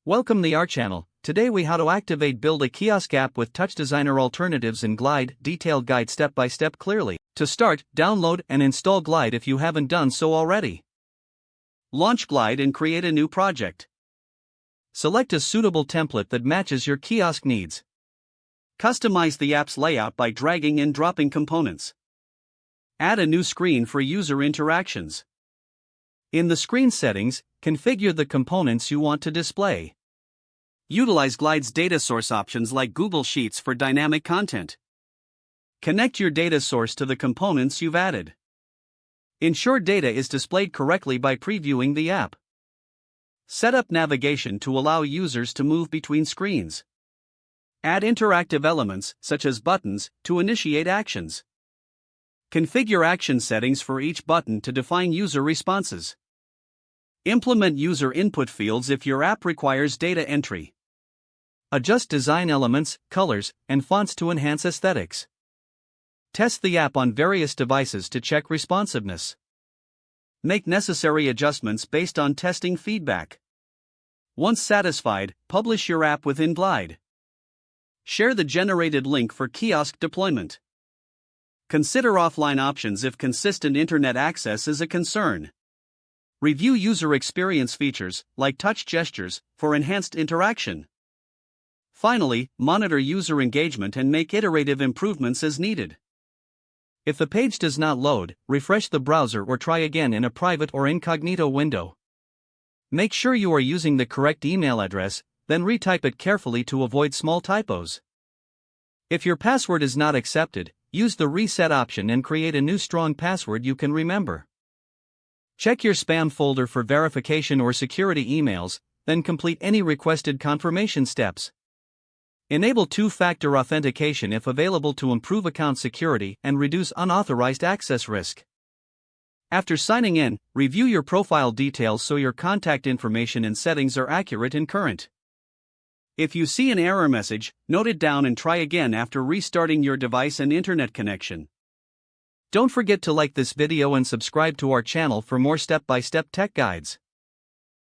Welcome to our channel. Today we how to build a kiosk app with TouchDesigner Alternatives and Glide, detailed guide step by step clearly. To start, download and install Glide if you haven't done so already. Launch Glide and create a new project. Select a suitable template that matches your kiosk needs. Customize the app's layout by dragging and dropping components. Add a new screen for user interactions. In the screen settings, configure the components you want to display. Utilize Glide's data source options like Google Sheets for dynamic content. Connect your data source to the components you've added. Ensure data is displayed correctly by previewing the app. Set up navigation to allow users to move between screens. Add interactive elements, such as buttons, to initiate actions. Configure action settings for each button to define user responses. Implement user input fields if your app requires data entry. Adjust design elements, colors, and fonts to enhance aesthetics. Test the app on various devices to check responsiveness. Make necessary adjustments based on testing feedback. Once satisfied, publish your app within Glide. Share the generated link for kiosk deployment. Consider offline options if consistent internet access is a concern. Review user experience features, like touch gestures, for enhanced interaction. Finally, monitor user engagement and make iterative improvements as needed. If the page does not load, refresh the browser or try again in a private or incognito window. Make sure you are using the correct email address, then retype it carefully to avoid small typos. If your password is not accepted, use the reset option and create a new strong password you can remember. Check your spam folder for verification or security emails, then complete any requested confirmation steps. Enable two-factor authentication if available to improve account security and reduce unauthorized access risk. After signing in, review your profile details so your contact information and settings are accurate and current. If you see an error message, note it down and try again after restarting your device and internet connection. Don't forget to like this video and subscribe to our channel for more step-by-step tech guides.